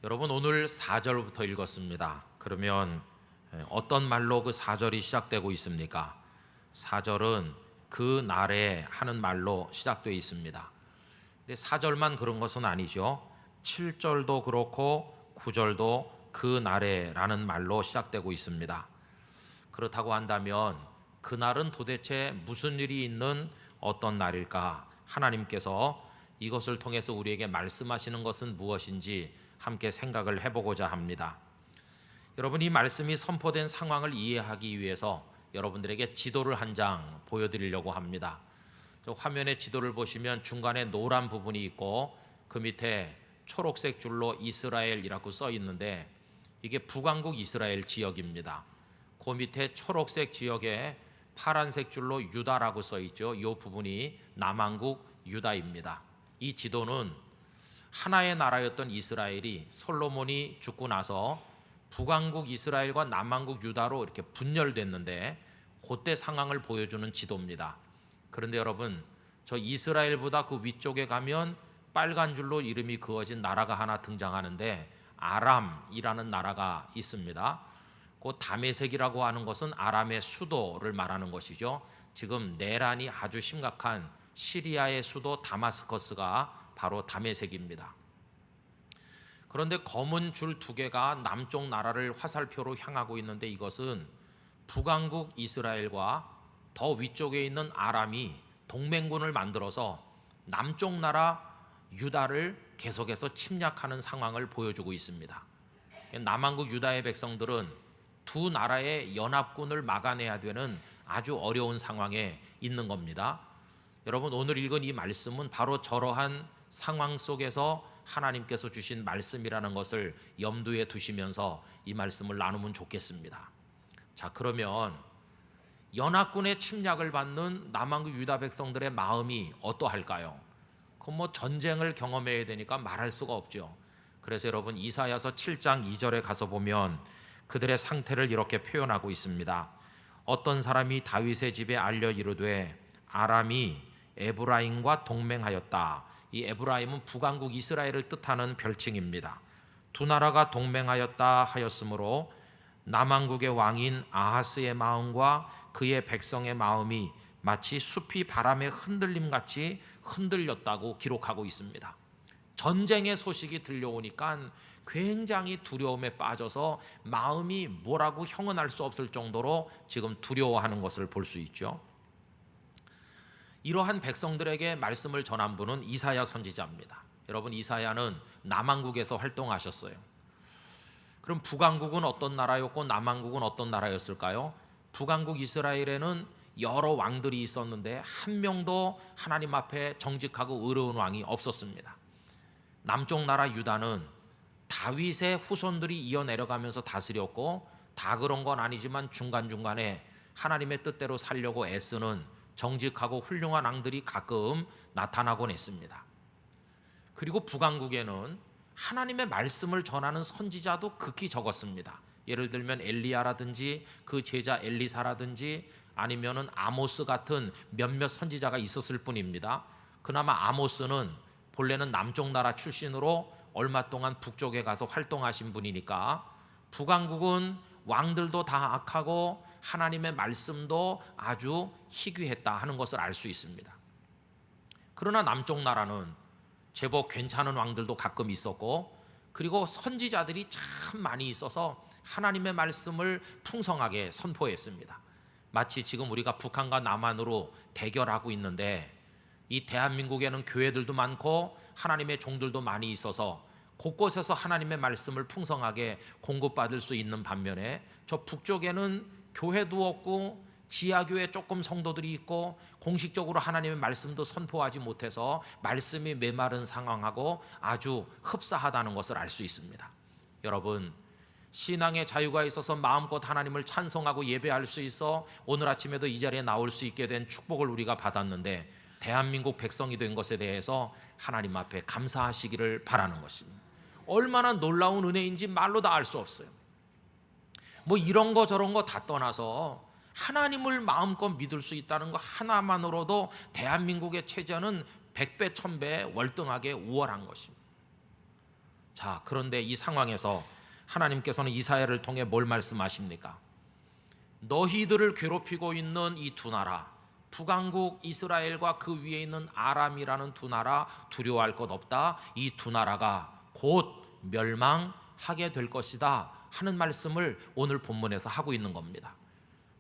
여러분 오늘 4절부터 읽었습니다. 그러면 어떤 말로 그 4절이 시작되고 있습니까? 4절은 그 날에 하는 말로 시작되어 있습니다. 근데 4절만 그런 것은 아니죠. 7절도 그렇고 9절도 그 날에 라는 말로 시작되고 있습니다. 그렇다고 한다면 그날은 도대체 무슨 일이 있는 어떤 날일까? 하나님께서 이것을 통해서 우리에게 말씀하시는 것은 무엇인지 함께 생각을 해보고자 합니다. 여러분, 이 말씀이 선포된 상황을 이해하기 위해서 여러분들에게 지도를 한 장 보여드리려고 합니다. 저 화면에 지도를 보시면 중간에 노란 부분이 있고 그 밑에 초록색 줄로 이스라엘이라고 써 있는데 이게 북왕국 이스라엘 지역입니다. 그 밑에 초록색 지역에 파란색 줄로 유다라고 써 있죠. 이 부분이 남왕국 유다입니다. 이 지도는 하나의 나라였던 이스라엘이 솔로몬이 죽고 나서 북왕국 이스라엘과 남왕국 유다로 이렇게 분열됐는데 그때 상황을 보여주는 지도입니다. 그런데 여러분, 저 이스라엘보다 그 위쪽에 가면 빨간 줄로 이름이 그어진 나라가 하나 등장하는데 아람이라는 나라가 있습니다. 그 다메섹이라고 하는 것은 아람의 수도를 말하는 것이죠. 지금 내란이 아주 심각한 시리아의 수도 다마스커스가 바로 다메섹입니다. 그런데 검은 줄 두 개가 남쪽 나라를 화살표로 향하고 있는데 이것은 북왕국 이스라엘과 더 위쪽에 있는 아람이 동맹군을 만들어서 남쪽 나라 유다를 계속해서 침략하는 상황을 보여주고 있습니다. 남왕국 유다의 백성들은 두 나라의 연합군을 막아내야 되는 아주 어려운 상황에 있는 겁니다. 여러분, 오늘 읽은 이 말씀은 바로 저러한 상황 속에서 하나님께서 주신 말씀이라는 것을 염두에 두시면서 이 말씀을 나누면 좋겠습니다. 자, 그러면 연합군의 침략을 받는 남왕국 유다 백성들의 마음이 어떠할까요? 그건 뭐 전쟁을 경험해야 되니까 말할 수가 없죠. 그래서 여러분, 이사야서 7장 2절에 가서 보면 그들의 상태를 이렇게 표현하고 있습니다. 어떤 사람이 다윗의 집에 알려 이르되 아람이 에브라임과 동맹하였다. 이 에브라임은 북왕국 이스라엘을 뜻하는 별칭입니다. 두 나라가 동맹하였다 하였으므로 남왕국의 왕인 아하스의 마음과 그의 백성의 마음이 마치 숲이 바람에 흔들림같이 흔들렸다고 기록하고 있습니다. 전쟁의 소식이 들려오니까 굉장히 두려움에 빠져서 마음이 뭐라고 형언할 수 없을 정도로 지금 두려워하는 것을 볼 수 있죠. 이러한 백성들에게 말씀을 전한 분은 이사야 선지자입니다. 여러분, 이사야는 남왕국에서 활동하셨어요. 그럼 북왕국은 어떤 나라였고 남왕국은 어떤 나라였을까요? 북왕국 이스라엘에는 여러 왕들이 있었는데 한 명도 하나님 앞에 정직하고 의로운 왕이 없었습니다. 남쪽 나라 유다는 다윗의 후손들이 이어내려가면서 다스렸고 다 그런 건 아니지만 중간중간에 하나님의 뜻대로 살려고 애쓰는 정직하고 훌륭한 왕들이 가끔 나타나곤 했습니다. 그리고 북왕국에는 하나님의 말씀을 전하는 선지자도 극히 적었습니다. 예를 들면 엘리야라든지 그 제자 엘리사라든지 아니면은 아모스 같은 몇몇 선지자가 있었을 뿐입니다. 그나마 아모스는 본래는 남쪽 나라 출신으로 얼마 동안 북쪽에 가서 활동하신 분이니까 북왕국은 왕들도 다 악하고 하나님의 말씀도 아주 희귀했다 하는 것을 알 수 있습니다. 그러나 남쪽 나라는 제법 괜찮은 왕들도 가끔 있었고 그리고 선지자들이 참 많이 있어서 하나님의 말씀을 풍성하게 선포했습니다. 마치 지금 우리가 북한과 남한으로 대결하고 있는데 이 대한민국에는 교회들도 많고 하나님의 종들도 많이 있어서 곳곳에서 하나님의 말씀을 풍성하게 공급받을 수 있는 반면에 저 북쪽에는 교회도 없고 지하교회 조금 성도들이 있고 공식적으로 하나님의 말씀도 선포하지 못해서 말씀이 메마른 상황하고 아주 흡사하다는 것을 알 수 있습니다. 여러분, 신앙의 자유가 있어서 마음껏 하나님을 찬송하고 예배할 수 있어 오늘 아침에도 이 자리에 나올 수 있게 된 축복을 우리가 받았는데 대한민국 백성이 된 것에 대해서 하나님 앞에 감사하시기를 바라는 것입니다. 얼마나 놀라운 은혜인지 말로 다 알 수 없어요. 뭐 이런 거 저런 거 다 떠나서 하나님을 마음껏 믿을 수 있다는 거 하나만으로도 대한민국의 체제는 100배 1000배 월등하게 우월한 것입니다. 자, 그런데 이 상황에서 하나님께서는 이사야를 통해 뭘 말씀하십니까? 너희들을 괴롭히고 있는 이 두 나라, 북왕국 이스라엘과 그 위에 있는 아람이라는 두 나라, 두려워할 것 없다. 이 두 나라가 곧 멸망하게 될 것이다 하는 말씀을 오늘 본문에서 하고 있는 겁니다.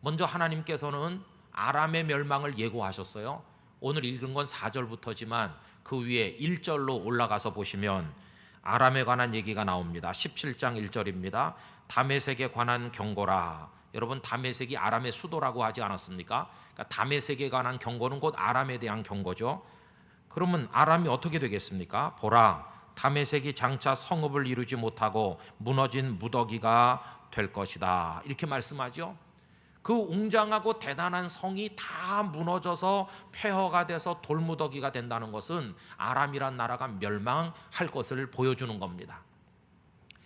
먼저 하나님께서는 아람의 멸망을 예고하셨어요. 오늘 읽은 건 4절부터지만 그 위에 1절로 올라가서 보시면 아람에 관한 얘기가 나옵니다. 17장 1절입니다. 다메섹에 관한 경고라. 여러분, 다메섹이 아람의 수도라고 하지 않았습니까? 그러니까 다메섹에 관한 경고는 곧 아람에 대한 경고죠. 그러면 아람이 어떻게 되겠습니까? 보라, 다메섹이 장차 성읍을 이루지 못하고 무너진 무더기가 될 것이다. 이렇게 말씀하죠. 그 웅장하고 대단한 성이 다 무너져서 폐허가 돼서 돌무더기가 된다는 것은 아람이란 나라가 멸망할 것을 보여주는 겁니다.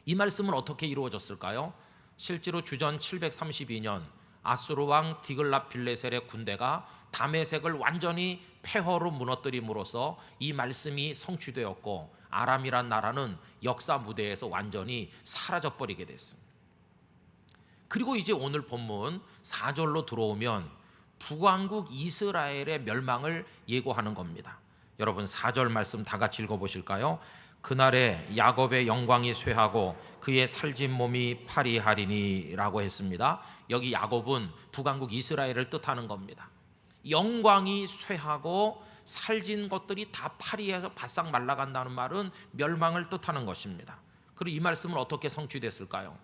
이 말씀은 어떻게 이루어졌을까요? 실제로 주전 732년 아수르 왕 디글랏빌레셀의 군대가 다메섹을 완전히 폐허로 무너뜨림으로써 이 말씀이 성취되었고 아람이란 나라는 역사 무대에서 완전히 사라져버리게 됐습니다. 그리고 이제 오늘 본문 4절로 들어오면 북왕국 이스라엘의 멸망을 예고하는 겁니다. 여러분, 4절 말씀 다 같이 읽어보실까요? 그날에 야곱의 영광이 쇠하고 그의 살진 몸이 파리하리니 라고 했습니다. 여기 야곱은 북왕국 이스라엘을 뜻하는 겁니다. 영광이 쇠하고 살진 것들이 다 파리해서 바싹 말라간다는 말은 멸망을 뜻하는 것입니다. 그리고 이 말씀은 어떻게 성취됐을까요?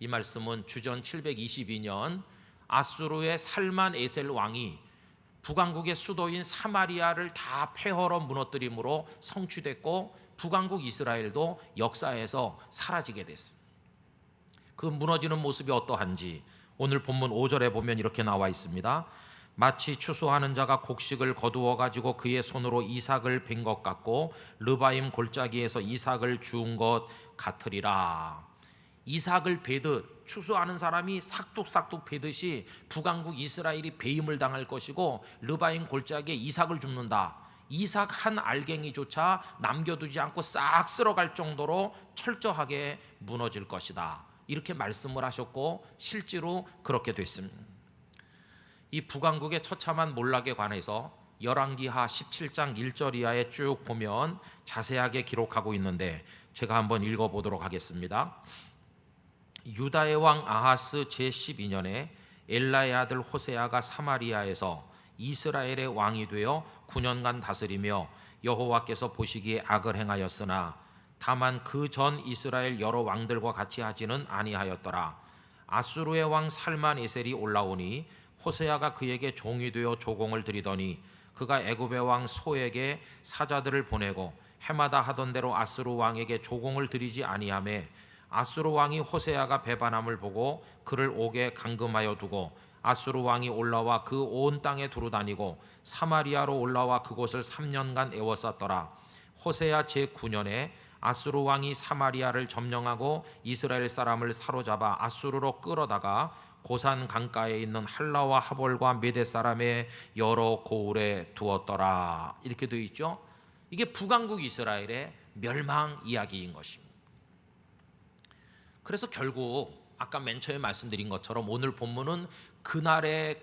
이 말씀은 주전 722년 아수르의 살만 에셀 왕이 북왕국의 수도인 사마리아를 다 폐허로 무너뜨림으로 성취됐고 북왕국 이스라엘도 역사에서 사라지게 됐습니다. 그 무너지는 모습이 어떠한지 오늘 본문 5절에 보면 이렇게 나와 있습니다. 마치 추수하는 자가 곡식을 거두어 가지고 그의 손으로 이삭을 벤 것 같고 르바임 골짜기에서 이삭을 주운 것 같으리라. 이삭을 베듯 추수하는 사람이 싹둑싹둑 베듯이 북왕국 이스라엘이 배임을 당할 것이고 르바임 골짜기에 이삭을 줍는다. 이삭 한 알갱이조차 남겨두지 않고 싹 쓸어갈 정도로 철저하게 무너질 것이다. 이렇게 말씀을 하셨고 실제로 그렇게 됐습니다. 이 북왕국의 처참한 몰락에 관해서 열왕기하 17장 1절 이하에 쭉 보면 자세하게 기록하고 있는데 제가 한번 읽어보도록 하겠습니다. 유다의 왕 아하스 제12년에 엘라의 아들 호세아가 사마리아에서 이스라엘의 왕이 되어 9년간 다스리며 여호와께서 보시기에 악을 행하였으나 다만 그 전 이스라엘 여러 왕들과 같이 하지는 아니하였더라. 아수르의 왕 살만에셀이 올라오니 호세아가 그에게 종이 되어 조공을 드리더니 그가 애굽의 왕 소에게 사자들을 보내고 해마다 하던 대로 아수르 왕에게 조공을 드리지 아니하매 아수르 왕이 호세아가 배반함을 보고 그를 옥에 감금하여 두고 아수르 왕이 올라와 그 온 땅에 두루다니고 사마리아로 올라와 그곳을 3년간 애워쌌더라. 호세아 제9년에 아수르 왕이 사마리아를 점령하고 이스라엘 사람을 사로잡아 아수르로 끌어다가 고산 강가에 있는 할라와 하볼과 메대 사람의 여러 고을에 두었더라. 이렇게 되어 있죠. 이게 북왕국 이스라엘의 멸망 이야기인 것입니다. 그래서 결국 아까 맨 처음에 말씀드린 것처럼 오늘 본문은 그날에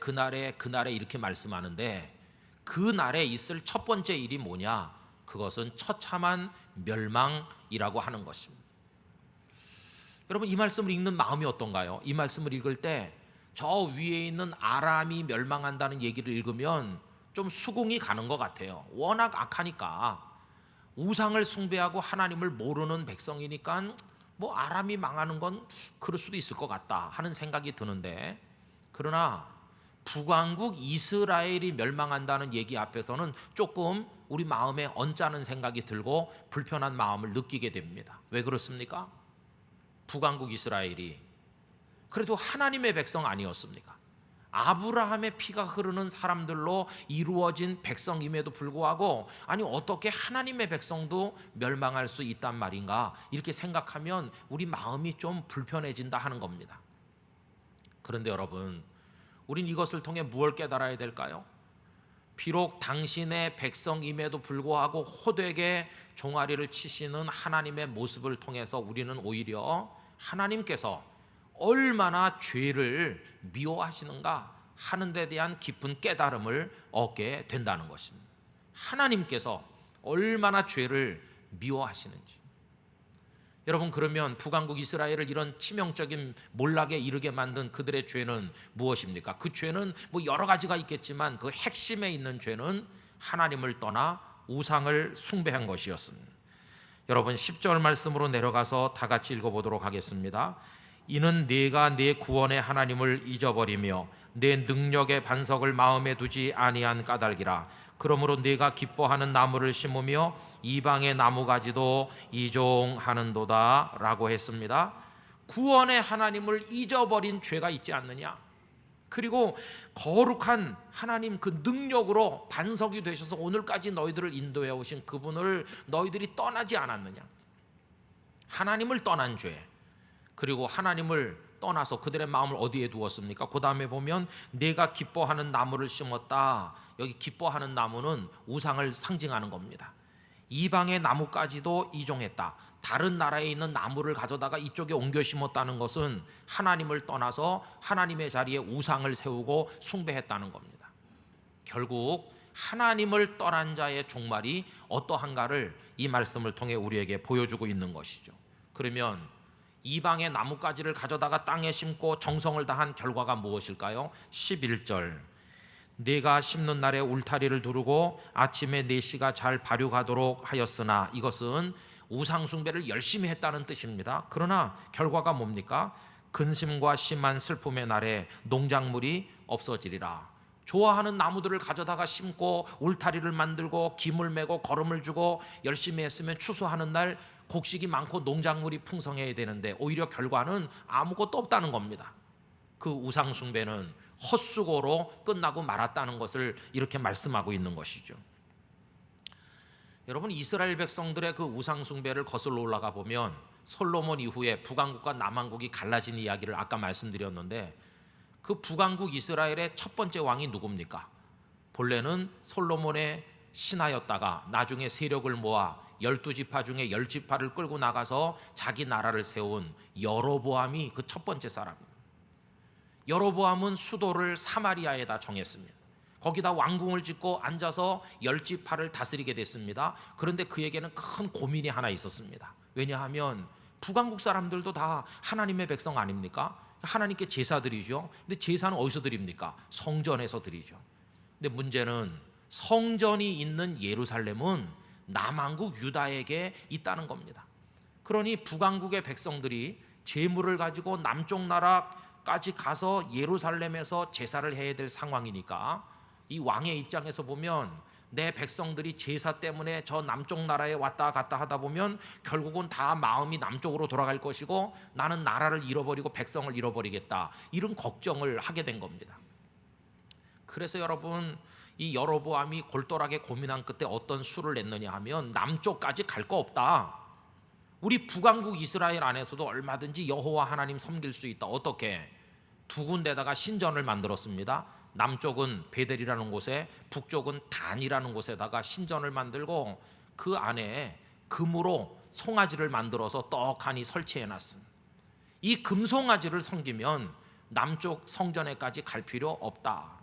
이렇게 말씀하는데 그날에 있을 첫 번째 일이 뭐냐? 그것은 처참한 멸망이라고 하는 것입니다. 여러분, 이 말씀을 읽는 마음이 어떤가요? 이 말씀을 읽을 때 저 위에 있는 아람이 멸망한다는 얘기를 읽으면 좀 수긍이 가는 것 같아요. 워낙 악하니까, 우상을 숭배하고 하나님을 모르는 백성이니까 뭐 아람이 망하는 건 그럴 수도 있을 것 같다 하는 생각이 드는데, 그러나 북왕국 이스라엘이 멸망한다는 얘기 앞에서는 조금 우리 마음에 언짢은 생각이 들고 불편한 마음을 느끼게 됩니다. 왜 그렇습니까? 북왕국 이스라엘이 그래도 하나님의 백성 아니었습니까? 아브라함의 피가 흐르는 사람들로 이루어진 백성임에도 불구하고 아니 어떻게 하나님의 백성도 멸망할 수 있단 말인가, 이렇게 생각하면 우리 마음이 좀 불편해진다 하는 겁니다. 그런데 여러분, 우린 이것을 통해 무엇을 깨달아야 될까요? 비록 당신의 백성임에도 불구하고 호되게 종아리를 치시는 하나님의 모습을 통해서 우리는 오히려 하나님께서 얼마나 죄를 미워하시는가 하는 데 대한 깊은 깨달음을 얻게 된다는 것입니다. 하나님께서 얼마나 죄를 미워하시는지. 여러분, 그러면 북왕국 이스라엘을 이런 치명적인 몰락에 이르게 만든 그들의 죄는 무엇입니까? 그 죄는 뭐 여러 가지가 있겠지만 그 핵심에 있는 죄는 하나님을 떠나 우상을 숭배한 것이었습니다. 여러분, 10절 말씀으로 내려가서 다 같이 읽어보도록 하겠습니다. 이는 네가 네 구원의 하나님을 잊어버리며 내 능력의 반석을 마음에 두지 아니한 까닭이라. 그러므로 네가 기뻐하는 나무를 심으며 이방의 나무가지도 이종하는도다 라고 했습니다. 구원의 하나님을 잊어버린 죄가 있지 않느냐, 그리고 거룩한 하나님 그 능력으로 반석이 되셔서 오늘까지 너희들을 인도해 오신 그분을 너희들이 떠나지 않았느냐. 하나님을 떠난 죄, 그리고 하나님을 떠나서 그들의 마음을 어디에 두었습니까? 그 다음에 보면 내가 기뻐하는 나무를 심었다. 여기 기뻐하는 나무는 우상을 상징하는 겁니다. 이방의 나무까지도 이종했다. 다른 나라에 있는 나무를 가져다가 이쪽에 옮겨 심었다는 것은 하나님을 떠나서 하나님의 자리에 우상을 세우고 숭배했다는 겁니다. 결국 하나님을 떠난 자의 종말이 어떠한가를 이 말씀을 통해 우리에게 보여주고 있는 것이죠. 그러면 이방의 나뭇가지를 가져다가 땅에 심고 정성을 다한 결과가 무엇일까요? 11절, 네가 심는 날에 울타리를 두르고 아침에 네 씨가 잘 발육하도록 하였으나. 이것은 우상 숭배를 열심히 했다는 뜻입니다. 그러나 결과가 뭡니까? 근심과 심한 슬픔의 날에 농작물이 없어지리라. 좋아하는 나무들을 가져다가 심고 울타리를 만들고 기물 메고 거름을 주고 열심히 했으면 추수하는 날 곡식이 많고 농작물이 풍성해야 되는데 오히려 결과는 아무것도 없다는 겁니다. 그 우상 숭배는 헛수고로 끝나고 말았다는 것을 이렇게 말씀하고 있는 것이죠. 여러분, 이스라엘 백성들의 그 우상 숭배를 거슬러 올라가 보면 솔로몬 이후에 북왕국과 남왕국이 갈라진 이야기를 아까 말씀드렸는데, 그 북왕국 이스라엘의 첫 번째 왕이 누굽니까? 본래는 솔로몬의 신하였다가 나중에 세력을 모아 12지파 중에 10지파를 끌고 나가서 자기 나라를 세운 여로보암이 그 첫 번째 사람입니다. 여로보암은 수도를 사마리아에다 정했습니다. 거기다 왕궁을 짓고 앉아서 10지파를 다스리게 됐습니다. 그런데 그에게는 큰 고민이 하나 있었습니다. 왜냐하면 북왕국 사람들도 다 하나님의 백성 아닙니까? 하나님께 제사 드리죠. 근데 제사는 어디서 드립니까? 성전에서 드리죠. 근데 문제는 성전이 있는 예루살렘은 남왕국 유다에게 있다는 겁니다. 그러니 북왕국의 백성들이 제물을 가지고 남쪽 나라까지 가서 예루살렘에서 제사를 해야 될 상황이니까 이 왕의 입장에서 보면 내 백성들이 제사 때문에 저 남쪽 나라에 왔다 갔다 하다 보면 결국은 다 마음이 남쪽으로 돌아갈 것이고 나는 나라를 잃어버리고 백성을 잃어버리겠다, 이런 걱정을 하게 된 겁니다. 그래서 여러분, 이 여로보암이 골똘하게 고민한 끝에 어떤 수를 냈느냐 하면 남쪽까지 갈 거 없다. 우리 북왕국 이스라엘 안에서도 얼마든지 여호와 하나님 섬길 수 있다. 어떻게? 두 군데다가 신전을 만들었습니다. 남쪽은 베델이라는 곳에, 북쪽은 단이라는 곳에다가 신전을 만들고 그 안에 금으로 송아지를 만들어서 떡하니 설치해놨습니다. 이 금송아지를 섬기면 남쪽 성전에까지 갈 필요 없다.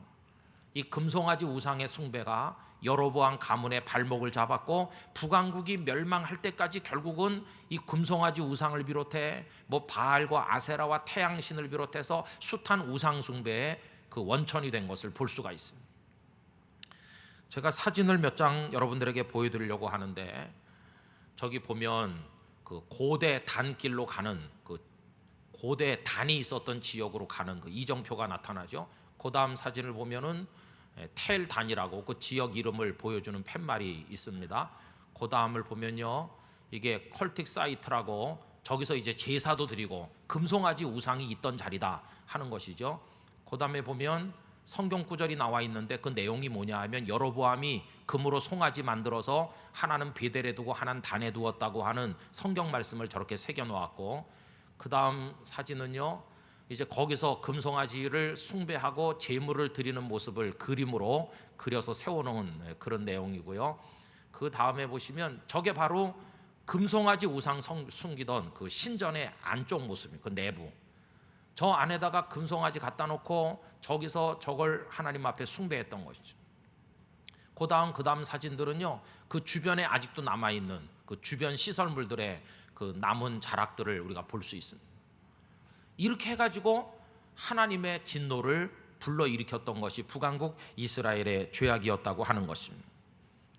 이 금송아지 우상의 숭배가 여로보암 가문의 발목을 잡았고 북왕국이 멸망할 때까지 결국은 이 금송아지 우상을 비롯해 뭐 바알과 아세라와 태양신을 비롯해서 숱한 우상 숭배의 그 원천이 된 것을 볼 수가 있습니다. 제가 사진을 몇 장 여러분들에게 보여드리려고 하는데, 저기 보면 그 고대 단길로 가는, 그 고대 단이 있었던 지역으로 가는 그 이정표가 나타나죠. 그 다음 사진을 보면은 텔 단이라고 그 지역 이름을 보여주는 팻말이 있습니다. 그 다음을 보면요, 이게 컬틱 사이트라고 저기서 이제 제사도 드리고 금송아지 우상이 있던 자리다 하는 것이죠. 그 다음에 보면 성경 구절이 나와 있는데 그 내용이 뭐냐 하면 여로보암이 금으로 송아지 만들어서 하나는 베델에 두고 하나는 단에 두었다고 하는 성경 말씀을 저렇게 새겨 놓았고, 그 다음 사진은요, 이제 거기서 금송아지를 숭배하고 제물을 드리는 모습을 그림으로 그려서 세워놓은 그런 내용이고요. 그 다음에 보시면 저게 바로 금송아지 우상 숨기던 그 신전의 안쪽 모습이에요. 그 내부. 저 안에다가 금송아지 갖다 놓고 저기서 저걸 하나님 앞에 숭배했던 것이죠. 그 다음 사진들은요, 그 주변에 아직도 남아있는 그 주변 시설물들의 그 남은 자락들을 우리가 볼 수 있습니다. 이렇게 해가지고 하나님의 진노를 불러일으켰던 것이 북왕국 이스라엘의 죄악이었다고 하는 것입니다.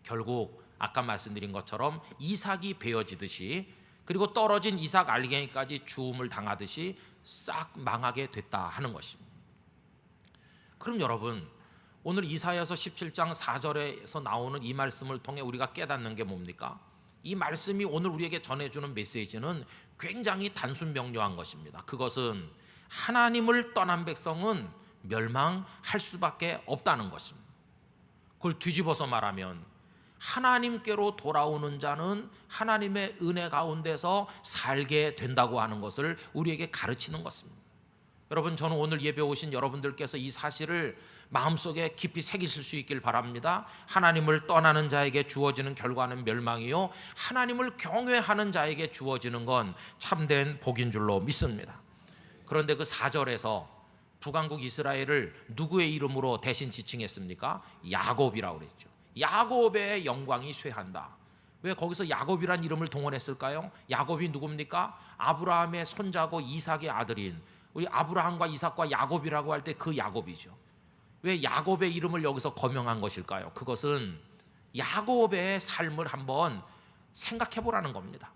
결국 아까 말씀드린 것처럼 이삭이 베어지듯이, 그리고 떨어진 이삭 알갱이까지 주움을 당하듯이 싹 망하게 됐다 하는 것입니다. 그럼 여러분, 오늘 이사야서 17장 4절에서 나오는 이 말씀을 통해 우리가 깨닫는 게 뭡니까? 이 말씀이 오늘 우리에게 전해주는 메시지는 굉장히 단순 명료한 것입니다. 그것은 하나님을 떠난 백성은 멸망할 수밖에 없다는 것입니다. 그걸 뒤집어서 말하면 하나님께로 돌아오는 자는 하나님의 은혜 가운데서 살게 된다고 하는 것을 우리에게 가르치는 것입니다. 여러분, 저는 오늘 예배 오신 여러분들께서 이 사실을 마음속에 깊이 새기실 수 있길 바랍니다. 하나님을 떠나는 자에게 주어지는 결과는 멸망이요, 하나님을 경외하는 자에게 주어지는 건 참된 복인 줄로 믿습니다. 그런데 그 4절에서 북왕국 이스라엘을 누구의 이름으로 대신 지칭했습니까? 야곱이라고 그랬죠. 야곱의 영광이 쇠한다. 왜 거기서 야곱이란 이름을 동원했을까요? 야곱이 누굽니까? 아브라함의 손자고 이삭의 아들인, 우리 아브라함과 이삭과 야곱이라고 할 때 그 야곱이죠. 왜 야곱의 이름을 여기서 거명한 것일까요? 그것은 야곱의 삶을 한번 생각해 보라는 겁니다.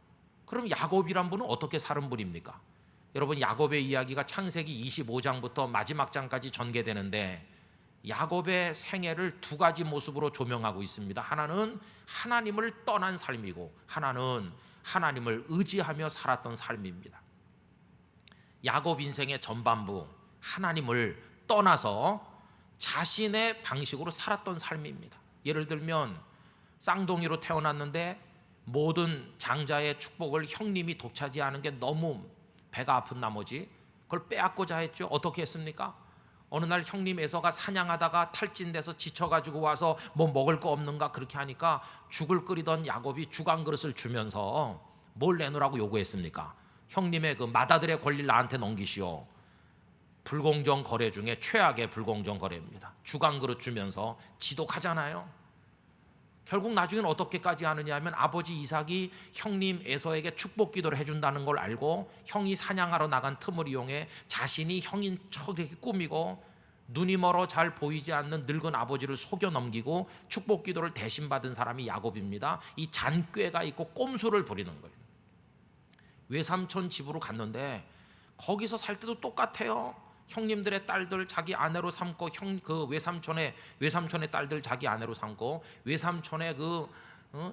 그럼 야곱이란 분은 어떻게 사는 분입니까? 여러분, 야곱의 이야기가 창세기 25장부터 마지막 장까지 전개되는데 야곱의 생애를 두 가지 모습으로 조명하고 있습니다. 하나는 하나님을 떠난 삶이고, 하나는 하나님을 의지하며 살았던 삶입니다. 야곱 인생의 전반부, 하나님을 떠나서 자신의 방식으로 살았던 삶입니다. 예를 들면 쌍둥이로 태어났는데 모든 장자의 축복을 형님이 독차지하는 게 너무 배가 아픈 나머지 그걸 빼앗고자 했죠. 어떻게 했습니까? 어느 날 형님 에서가 사냥하다가 탈진돼서 지쳐가지고 와서 뭐 먹을 거 없는가 그렇게 하니까 죽을 끓이던 야곱이 죽 한 그릇을 주면서 뭘 내놓으라고 요구했습니까? 형님의 그 맏아들의 권리를 나한테 넘기시오. 불공정 거래 중에 최악의 불공정 거래입니다. 죽 한 그릇 주면서 지독하잖아요. 결국 나중에는 어떻게까지 하느냐 하면 아버지 이삭이 형님 에서에게 축복 기도를 해준다는 걸 알고 형이 사냥하러 나간 틈을 이용해 자신이 형인 척 이렇게 꾸미고 눈이 멀어 잘 보이지 않는 늙은 아버지를 속여 넘기고 축복 기도를 대신 받은 사람이 야곱입니다. 이 잔꾀가 있고 꼼수를 부리는 거예요. 외삼촌 집으로 갔는데 거기서 살 때도 똑같아요. 형님들의 딸들 자기 아내로 삼고 그 외삼촌의 딸들 자기 아내로 삼고 외삼촌의 그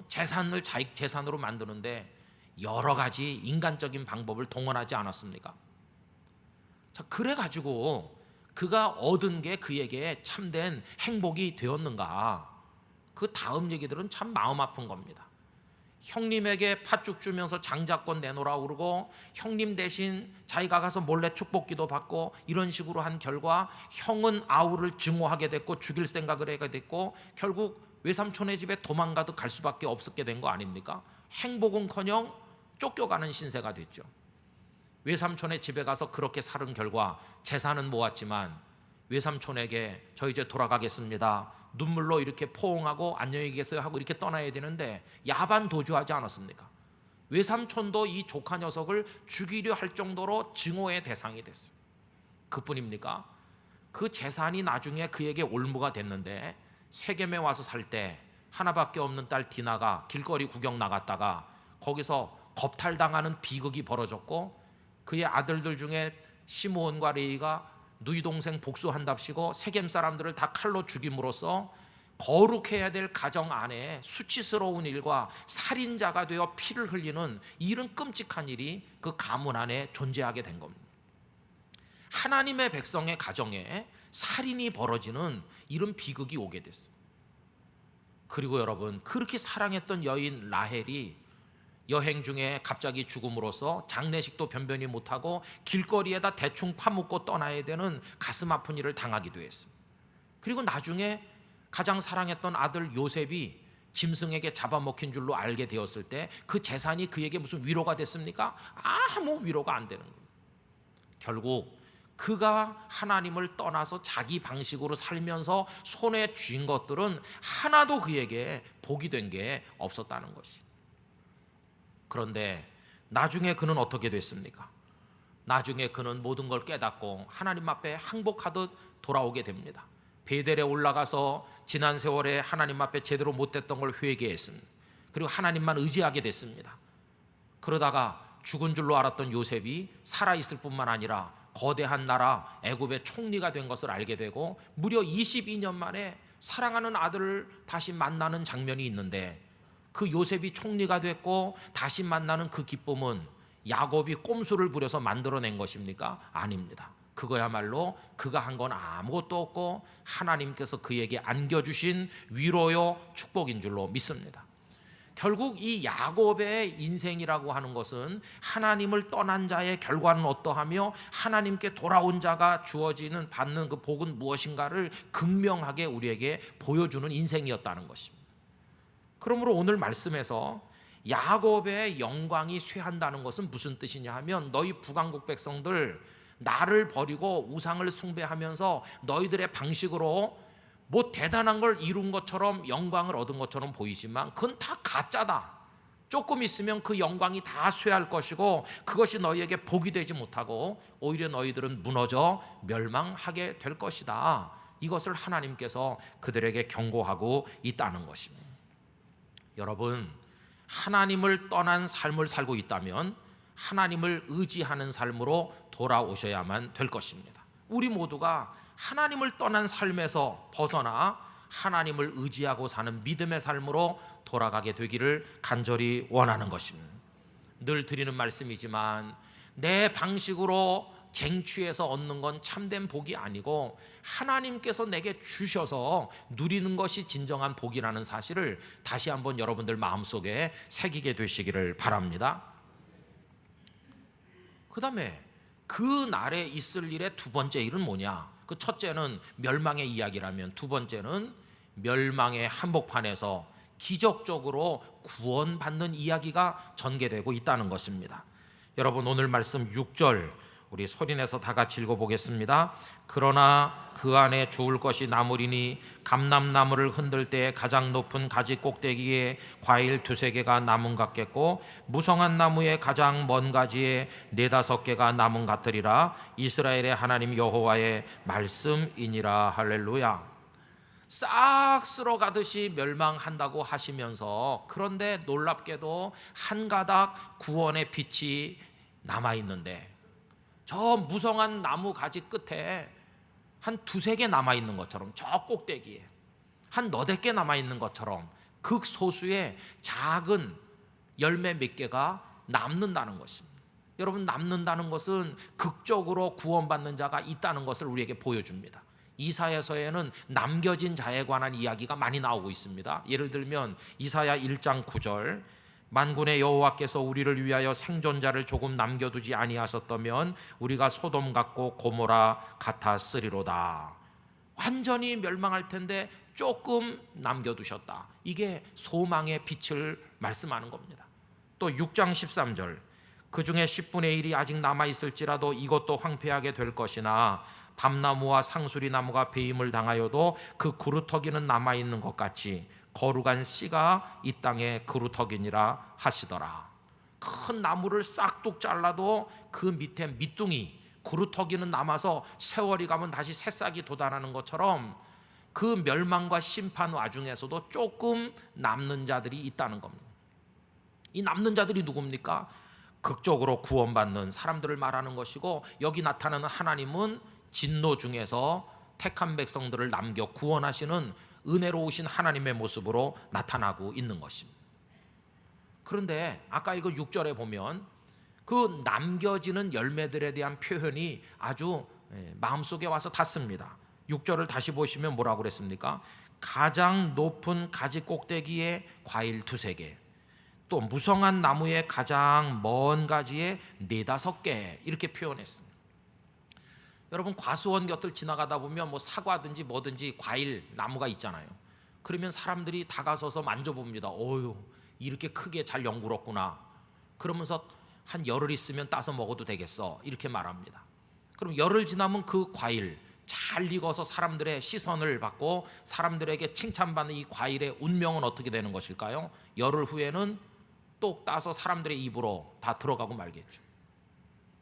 재산을 자기 재산으로 만드는데 여러 가지 인간적인 방법을 동원하지 않았습니까? 자, 그래가지고 그가 얻은 게 그에게 참된 행복이 되었는가? 그 다음 얘기들은 참 마음 아픈 겁니다. 형님에게 팥죽 주면서 장자권 내놓으라고 그러고 형님 대신 자기가 가서 몰래 축복기도 받고 이런 식으로 한 결과 형은 아우를 증오하게 됐고 죽일 생각을 하게 됐고 결국 외삼촌의 집에 도망가도 갈 수밖에 없었게 된 거 아닙니까? 행복은커녕 쫓겨가는 신세가 됐죠. 외삼촌의 집에 가서 그렇게 살은 결과 재산은 모았지만 외삼촌에게 저 이제 돌아가겠습니다, 눈물로 이렇게 포옹하고 안녕히 계세요 하고 이렇게 떠나야 되는데 야반 도주하지 않았습니까? 외삼촌도 이 조카 녀석을 죽이려 할 정도로 증오의 대상이 됐어요. 그뿐입니까? 그 재산이 나중에 그에게 올무가 됐는데 세겜에 와서 살 때 하나밖에 없는 딸 디나가 길거리 구경 나갔다가 거기서 겁탈당하는 비극이 벌어졌고 그의 아들들 중에 시므온과 레위가 누이 동생 복수한답시고 세겜 사람들을 다 칼로 죽임으로써 거룩해야 될 가정 안에 수치스러운 일과 살인자가 되어 피를 흘리는 이런 끔찍한 일이 그 가문 안에 존재하게 된 겁니다. 하나님의 백성의 가정에 살인이 벌어지는 이런 비극이 오게 됐어요. 그리고 여러분, 그렇게 사랑했던 여인 라헬이 여행 중에 갑자기 죽음으로써 장례식도 변변히 못하고 길거리에다 대충 파묻고 떠나야 되는 가슴 아픈 일을 당하기도 했습니다. 그리고 나중에 가장 사랑했던 아들 요셉이 짐승에게 잡아먹힌 줄로 알게 되었을 때 그 재산이 그에게 무슨 위로가 됐습니까? 아무 위로가 안 되는 거예요. 결국 그가 하나님을 떠나서 자기 방식으로 살면서 손에 쥔 것들은 하나도 그에게 복이 된 게 없었다는 것이. 그런데 나중에 그는 어떻게 됐습니까? 나중에 그는 모든 걸 깨닫고 하나님 앞에 항복하듯 돌아오게 됩니다. 베델에 올라가서 지난 세월에 하나님 앞에 제대로 못했던 걸 회개했습니다. 그리고 하나님만 의지하게 됐습니다. 그러다가 죽은 줄로 알았던 요셉이 살아있을 뿐만 아니라 거대한 나라 애굽의 총리가 된 것을 알게 되고 무려 22년 만에 사랑하는 아들을 다시 만나는 장면이 있는데, 그 요셉이 총리가 됐고 다시 만나는 그 기쁨은 야곱이 꼼수를 부려서 만들어낸 것입니까? 아닙니다. 그거야말로 그가 한 건 아무것도 없고 하나님께서 그에게 안겨주신 위로요 축복인 줄로 믿습니다. 결국 이 야곱의 인생이라고 하는 것은 하나님을 떠난 자의 결과는 어떠하며 하나님께 돌아온 자가 주어지는 받는 그 복은 무엇인가를 극명하게 우리에게 보여주는 인생이었다는 것입니다. 그러므로 오늘 말씀에서 야곱의 영광이 쇠한다는 것은 무슨 뜻이냐 하면, 너희 북왕국 백성들 나를 버리고 우상을 숭배하면서 너희들의 방식으로 뭐 대단한 걸 이룬 것처럼 영광을 얻은 것처럼 보이지만 그건 다 가짜다. 조금 있으면 그 영광이 다 쇠할 것이고 그것이 너희에게 복이 되지 못하고 오히려 너희들은 무너져 멸망하게 될 것이다. 이것을 하나님께서 그들에게 경고하고 있다는 것입니다. 여러분, 하나님을 떠난 삶을 살고 있다면 하나님을 의지하는 삶으로 돌아오셔야만 될 것입니다. 우리 모두가 하나님을 떠난 삶에서 벗어나 하나님을 의지하고 사는 믿음의 삶으로 돌아가게 되기를 간절히 원하는 것입니다. 늘 드리는 말씀이지만 내 방식으로 쟁취해서 얻는 건 참된 복이 아니고 하나님께서 내게 주셔서 누리는 것이 진정한 복이라는 사실을 다시 한번 여러분들 마음속에 새기게 되시기를 바랍니다. 그 다음에 그 날에 있을 일의 두 번째 일은 뭐냐? 그 첫째는 멸망의 이야기라면 두 번째는 멸망의 한복판에서 기적적으로 구원받는 이야기가 전개되고 있다는 것입니다. 여러분, 오늘 말씀 6절 우리 소리내서 다 같이 읽어보겠습니다. 그러나 그 안에 주울 것이 남으리니 감람나무를 흔들 때 가장 높은 가지 꼭대기에 과일 2-3개가 나문 같겠고 무성한 나무의 가장 먼 가지에 4-5개가 나문 같으리라. 이스라엘의 하나님 여호와의 말씀이니라. 할렐루야. 싹 쓸어가듯이 멸망한다고 하시면서 그런데 놀랍게도 한 가닥 구원의 빛이 남아있는데, 저 무성한 나무 가지 끝에 한 2-3개 남아있는 것처럼, 저 꼭대기에 한 4-5개 남아있는 것처럼 극소수의 작은 열매 몇 개가 남는다는 것입니다. 여러분, 남는다는 것은 극적으로 구원받는 자가 있다는 것을 우리에게 보여줍니다. 이사야서에는 남겨진 자에 관한 이야기가 많이 나오고 있습니다. 예를 들면 이사야 1장 9절, 만군의 여호와께서 우리를 위하여 생존자를 조금 남겨두지 아니하셨다면 우리가 소돔 같고 고모라 같았으리로다. 완전히 멸망할 텐데 조금 남겨두셨다. 이게 소망의 빛을 말씀하는 겁니다. 또 6장 13절, 그 중에 10분의 1이 아직 남아있을지라도 이것도 황폐하게 될 것이나 밤나무와 상수리 나무가 배임을 당하여도 그 그루터기는 남아있는 것 같이 거룩한 씨가 이 땅에 그루터기니라 하시더라. 큰 나무를 싹둑 잘라도 그 밑에 밑둥이 그루터기는 남아서 세월이 가면 다시 새싹이 돋아나는 것처럼 그 멸망과 심판 와중에서도 조금 남는 자들이 있다는 겁니다. 이 남는 자들이 누굽니까? 극적으로 구원받는 사람들을 말하는 것이고, 여기 나타나는 하나님은 진노 중에서 택한 백성들을 남겨 구원하시는 은혜로우신 하나님의 모습으로 나타나고 있는 것입니다. 그런데 아까 이거 6절에 보면 그 남겨지는 열매들에 대한 표현이 아주 마음속에 와서 닿습니다. 6절을 다시 보시면 뭐라고 그랬습니까? 가장 높은 가지 꼭대기에 과일 2-3개, 또 무성한 나무의 가장 먼 가지에 4-5개 이렇게 표현했습니다. 여러분, 과수원 곁을 지나가다 보면 뭐 사과든지 뭐든지 과일 나무가 있잖아요. 그러면 사람들이 다가서서 만져봅니다. 어휴, 이렇게 크게 잘 연구렀구나. 그러면서 한 열흘 있으면 따서 먹어도 되겠어, 이렇게 말합니다. 그럼 열흘 지나면 그 과일 잘 익어서 사람들의 시선을 받고 사람들에게 칭찬받는 이 과일의 운명은 어떻게 되는 것일까요? 열흘 후에는 또 따서 사람들의 입으로 다 들어가고 말겠죠.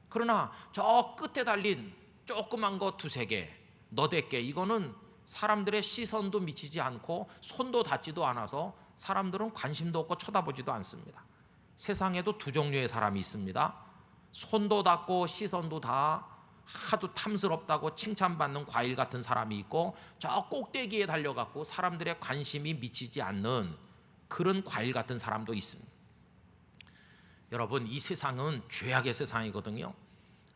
그러나 저 끝에 달린 조그만 거 2-3개, 4-5개, 이거는 사람들의 시선도 미치지 않고 손도 닿지도 않아서 사람들은 관심도 없고 쳐다보지도 않습니다. 세상에도 2 종류의 사람이 있습니다. 손도 닿고 시선도 다 하도 탐스럽다고 칭찬받는 과일 같은 사람이 있고, 저 꼭대기에 달려갖고 사람들의 관심이 미치지 않는 그런 과일 같은 사람도 있습니다. 여러분, 이 세상은 죄악의 세상이거든요.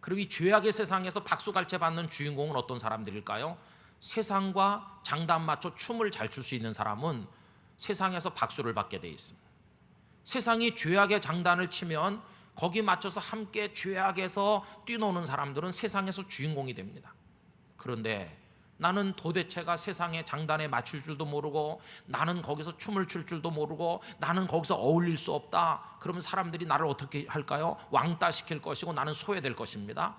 그럼 이 죄악의 세상에서 박수갈채 받는 주인공은 어떤 사람들일까요? 세상과 장단 맞춰 춤을 잘 출 수 있는 사람은 세상에서 박수를 받게 돼 있습니다. 세상이 죄악의 장단을 치면 거기 맞춰서 함께 죄악에서 뛰노는 사람들은 세상에서 주인공이 됩니다. 그런데 나는 도대체가 세상의 장단에 맞출 줄도 모르고, 나는 거기서 춤을 출 줄도 모르고, 나는 거기서 어울릴 수 없다. 그러면 사람들이 나를 어떻게 할까요? 왕따 시킬 것이고 나는 소외될 것입니다.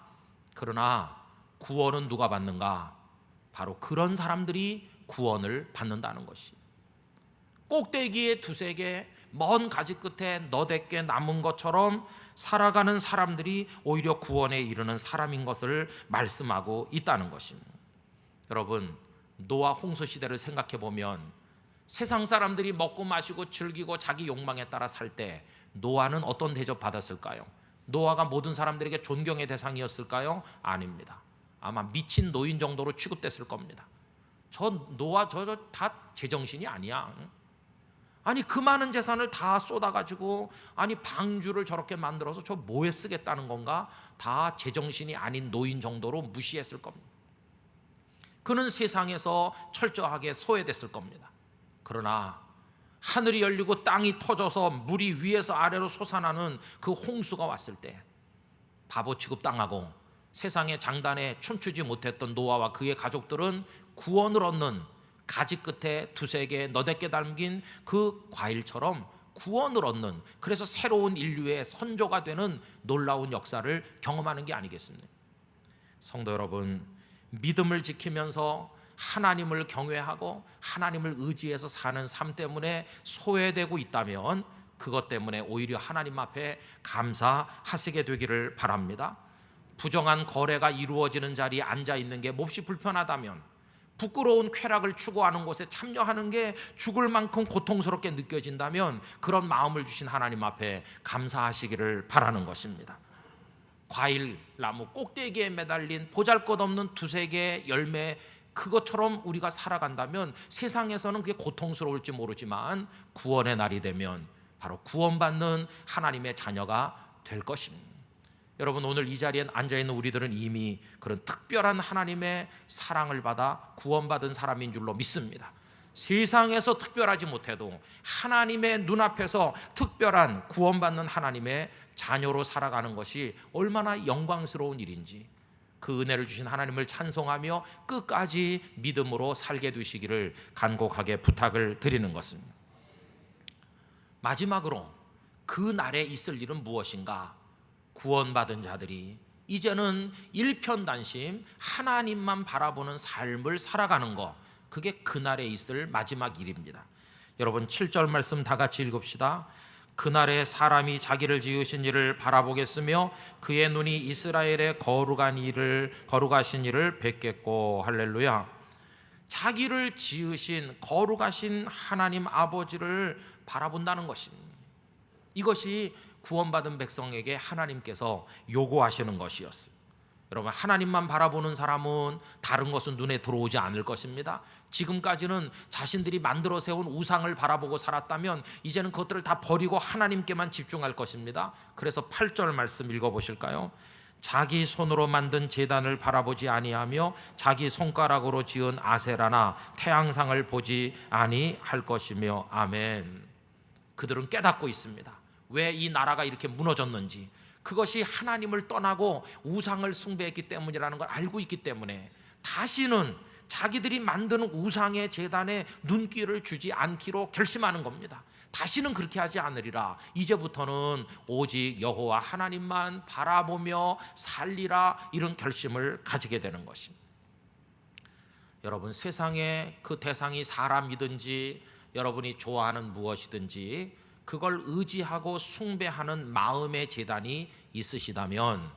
그러나 구원은 누가 받는가? 바로 그런 사람들이 구원을 받는다는 것이. 꼭대기에 2-3개, 먼 가지 끝에 4-5개 남은 것처럼 살아가는 사람들이 오히려 구원에 이르는 사람인 것을 말씀하고 있다는 것입니다. 여러분, 노아 홍수 시대를 생각해 보면 세상 사람들이 먹고 마시고 즐기고 자기 욕망에 따라 살 때 노아는 어떤 대접 받았을까요? 노아가 모든 사람들에게 존경의 대상이었을까요? 아닙니다. 아마 미친 노인 정도로 취급됐을 겁니다. 저 노아 저 다 제정신이 아니야. 아니, 그 많은 재산을 다 쏟아가지고, 아니 방주를 저렇게 만들어서 저 뭐에 쓰겠다는 건가? 다 제정신이 아닌 노인 정도로 무시했을 겁니다. 그는 세상에서 철저하게 소외됐을 겁니다. 그러나 하늘이 열리고 땅이 터져서 물이 위에서 아래로 솟아나는 그 홍수가 왔을 때 바보 취급당하고 세상의 장단에 춤추지 못했던 노아와 그의 가족들은 구원을 얻는 가지 끝에 2-3개, 4-5개 담긴 그 과일처럼 구원을 얻는, 그래서 새로운 인류의 선조가 되는 놀라운 역사를 경험하는 게 아니겠습니까? 성도 여러분, 믿음을 지키면서 하나님을 경외하고 하나님을 의지해서 사는 삶 때문에 소외되고 있다면 그것 때문에 오히려 하나님 앞에 감사하시게 되기를 바랍니다. 부정한 거래가 이루어지는 자리에 앉아 있는 게 몹시 불편하다면, 부끄러운 쾌락을 추구하는 곳에 참여하는 게 죽을 만큼 고통스럽게 느껴진다면 그런 마음을 주신 하나님 앞에 감사하시기를 바라는 것입니다. 과일 나무 꼭대기에 매달린 보잘것없는 2-3개의 열매, 그것처럼 우리가 살아간다면 세상에서는 그게 고통스러울지 모르지만 구원의 날이 되면 바로 구원받는 하나님의 자녀가 될 것입니다. 여러분, 오늘 이 자리에 앉아있는 우리들은 이미 그런 특별한 하나님의 사랑을 받아 구원받은 사람인 줄로 믿습니다. 세상에서 특별하지 못해도 하나님의 눈앞에서 특별한 구원받는 하나님의 자녀로 살아가는 것이 얼마나 영광스러운 일인지, 그 은혜를 주신 하나님을 찬송하며 끝까지 믿음으로 살게 되시기를 간곡하게 부탁을 드리는 것입니다. 마지막으로 그 날에 있을 일은 무엇인가? 구원받은 자들이 이제는 일편단심 하나님만 바라보는 삶을 살아가는 것, 그게 그날에 있을 마지막 일입니다. 여러분, 7절 말씀 다 같이 읽읍시다. 그날에 사람이 자기를 지으신 이를 바라보겠으며 그의 눈이 이스라엘의 거룩하신 이를 뵙겠고. 할렐루야. 자기를 지으신 거룩하신 하나님 아버지를 바라본다는 것입니다. 이것이 구원받은 백성에게 하나님께서 요구하시는 것이었어요. 여러분, 하나님만 바라보는 사람은 다른 것은 눈에 들어오지 않을 것입니다. 지금까지는 자신들이 만들어 세운 우상을 바라보고 살았다면 이제는 그것들을 다 버리고 하나님께만 집중할 것입니다. 그래서 8절 말씀 읽어보실까요? 자기 손으로 만든 제단을 바라보지 아니하며 자기 손가락으로 지은 아세라나 태양상을 보지 아니할 것이며. 아멘. 그들은 깨닫고 있습니다. 왜 이 나라가 이렇게 무너졌는지, 그것이 하나님을 떠나고 우상을 숭배했기 때문이라는 걸 알고 있기 때문에 다시는 자기들이 만드는 우상의 제단에 눈길을 주지 않기로 결심하는 겁니다. 다시는 그렇게 하지 않으리라. 이제부터는 오직 여호와 하나님만 바라보며 살리라, 이런 결심을 가지게 되는 것입니다. 여러분, 세상에 그 대상이 사람이든지 여러분이 좋아하는 무엇이든지 그걸 의지하고 숭배하는 마음의 제단이 있으시다면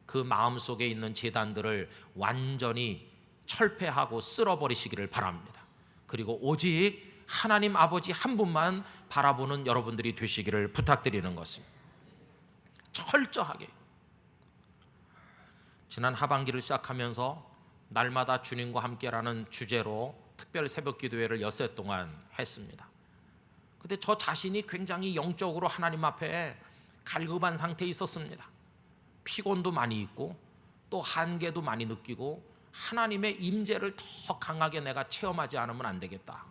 그 마음 속에 있는 제단들을 완전히 철폐하고 쓸어버리시기를 바랍니다. 그리고 오직 하나님 아버지 한 분만 바라보는 여러분들이 되시기를 부탁드리는 것입니다. 철저하게. 지난 하반기를 시작하면서 날마다 주님과 함께라는 주제로 특별 새벽 기도회를 엿새 동안 했습니다. 근데 저 자신이 굉장히 영적으로 하나님 앞에 갈급한 상태에 있었습니다. 피곤도 많이 있고 또 한계도 많이 느끼고 하나님의 임재를 더 강하게 내가 체험하지 않으면 안 되겠다,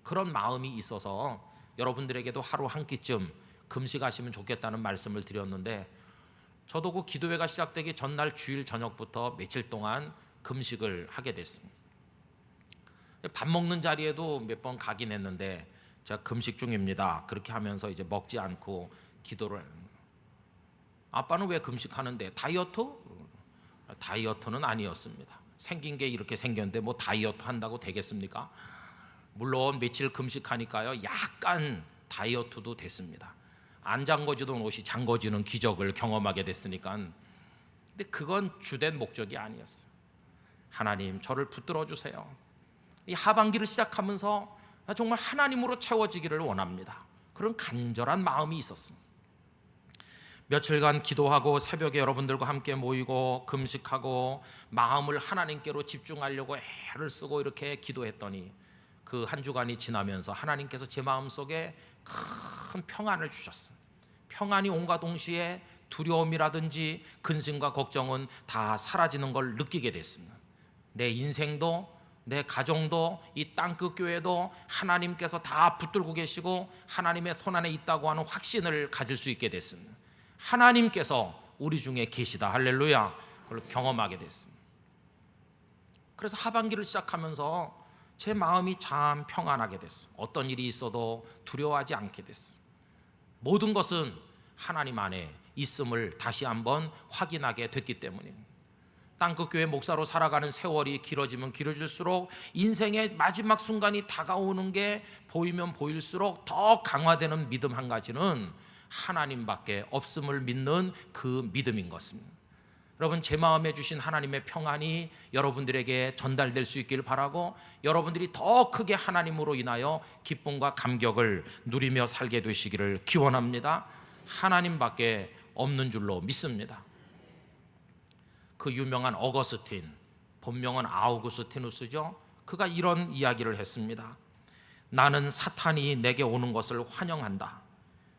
그런 마음이 있어서 여러분들에게도 하루 한 끼쯤 금식하시면 좋겠다는 말씀을 드렸는데, 저도 그 기도회가 시작되기 전날 주일 저녁부터 며칠 동안 금식을 하게 됐습니다. 밥 먹는 자리에도 몇 번 가긴 했는데 제가 금식 중입니다 그렇게 하면서 이제 먹지 않고 기도를. 아빠는 왜 금식하는데? 다이어트? 다이어트는 아니었습니다. 생긴 게 이렇게 생겼는데 뭐 다이어트 한다고 되겠습니까? 물론 며칠 금식하니까요 약간 다이어트도 됐습니다. 안 잠궈지던 옷이 잠궈지는 기적을 경험하게 됐으니까. 근데 그건 주된 목적이 아니었어요. 하나님, 저를 붙들어 주세요. 이 하반기를 시작하면서 정말 하나님으로 채워지기를 원합니다. 그런 간절한 마음이 있었습니다. 며칠간 기도하고 새벽에 여러분들과 함께 모이고 금식하고 마음을 하나님께로 집중하려고 애를 쓰고 이렇게 기도했더니 그 한 주간이 지나면서 하나님께서 제 마음속에 큰 평안을 주셨어요. 평안이 온과 동시에 두려움이라든지 근심과 걱정은 다 사라지는 걸 느끼게 됐습니다. 내 인생도 내 가정도 이 땅끝 교회도 하나님께서 다 붙들고 계시고 하나님의 손 안에 있다고 하는 확신을 가질 수 있게 됐습니다. 하나님께서 우리 중에 계시다, 할렐루야, 그걸 경험하게 됐습니다. 그래서 하반기를 시작하면서 제 마음이 참 평안하게 됐어요. 어떤 일이 있어도 두려워하지 않게 됐어요. 모든 것은 하나님 안에 있음을 다시 한번 확인하게 됐기 때문입니다. 땅끝교회 목사로 살아가는 세월이 길어지면 길어질수록 인생의 마지막 순간이 다가오는 게 보이면 보일수록 더 강화되는 믿음 한 가지는 하나님밖에 없음을 믿는 그 믿음인 것입니다. 여러분, 제 마음에 주신 하나님의 평안이 여러분들에게 전달될 수 있길 바라고 여러분들이 더 크게 하나님으로 인하여 기쁨과 감격을 누리며 살게 되시기를 기원합니다. 하나님밖에 없는 줄로 믿습니다. 그 유명한 어거스틴, 본명은 아우구스티누스죠. 그가 이런 이야기를 했습니다. 나는 사탄이 내게 오는 것을 환영한다.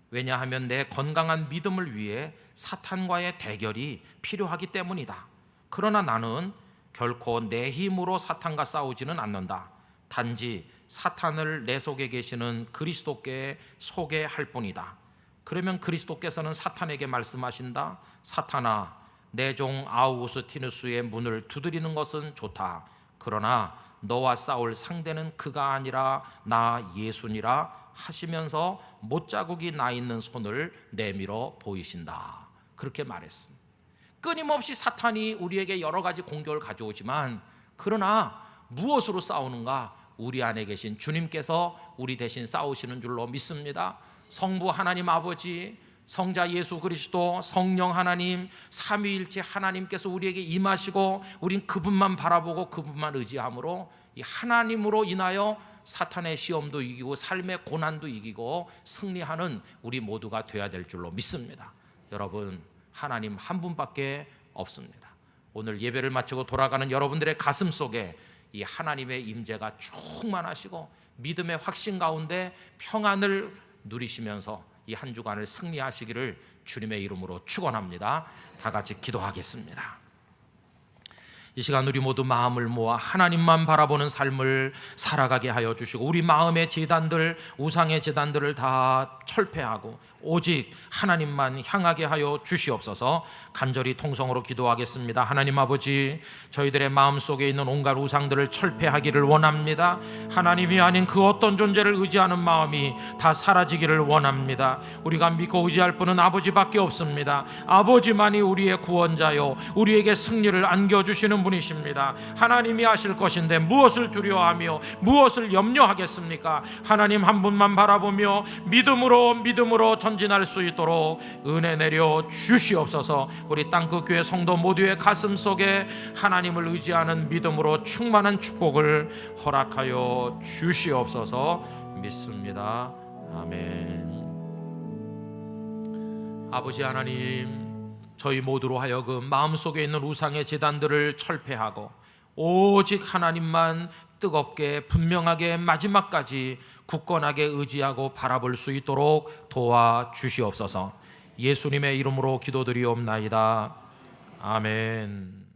왜냐하면 내 건강한 믿음을 위해 사탄과의 대결이 필요하기 때문이다. 그러나 나는 결코 내 힘으로 사탄과 싸우지는 않는다. 단지 사탄을 내 속에 계시는 그리스도께 소개할 뿐이다. 그러면 그리스도께서는 사탄에게 말씀하신다. 사탄아, 내 종 아우구스티누스의 문을 두드리는 것은 좋다. 그러나 너와 싸울 상대는 그가 아니라 나 예수니라 하시면서 못자국이 나 있는 손을 내밀어 보이신다. 그렇게 말했습니다. 끊임없이 사탄이 우리에게 여러 가지 공격을 가져오지만 그러나 무엇으로 싸우는가? 우리 안에 계신 주님께서 우리 대신 싸우시는 줄로 믿습니다. 성부 하나님 아버지, 성자 예수 그리스도, 성령 하나님, 삼위일체 하나님께서 우리에게 임하시고 우린 그분만 바라보고 그분만 의지함으로 이 하나님으로 인하여 사탄의 시험도 이기고 삶의 고난도 이기고 승리하는 우리 모두가 되어야 될 줄로 믿습니다. 여러분, 하나님 한 분밖에 없습니다. 오늘 예배를 마치고 돌아가는 여러분들의 가슴 속에 이 하나님의 임재가 충만하시고 믿음의 확신 가운데 평안을 누리시면서 이 한 주간을 승리하시기를 주님의 이름으로 축원합니다. 다 같이 기도하겠습니다. 이 시간 우리 모두 마음을 모아 하나님만 바라보는 삶을 살아가게 하여 주시고, 우리 마음의 제단들, 우상의 제단들을 다 철폐하고 오직 하나님만 향하게 하여 주시옵소서. 간절히 통성으로 기도하겠습니다. 하나님 아버지, 저희들의 마음속에 있는 온갖 우상들을 철폐하기를 원합니다. 하나님이 아닌 그 어떤 존재를 의지하는 마음이 다 사라지기를 원합니다. 우리가 믿고 의지할 분은 아버지밖에 없습니다. 아버지만이 우리의 구원자요, 우리에게 승리를 안겨주시는 분이십니다. 하나님이 하실 것인데 무엇을 두려워하며 무엇을 염려하겠습니까? 하나님 한 분만 바라보며 믿음으로 전진할 수 있도록 은혜 내려 주시옵소서. 우리 땅끝교회 성도 모두의 가슴 속에 하나님을 의지하는 믿음으로 충만한 축복을 허락하여 주시옵소서 믿습니다. 아멘. 아버지 하나님, 저희 모두로 하여금 마음속에 있는 우상의 제단들을 철폐하고 오직 하나님만 뜨겁게 분명하게 마지막까지 굳건하게 의지하고 바라볼 수 있도록 도와주시옵소서. 예수님의 이름으로 기도드리옵나이다. 아멘.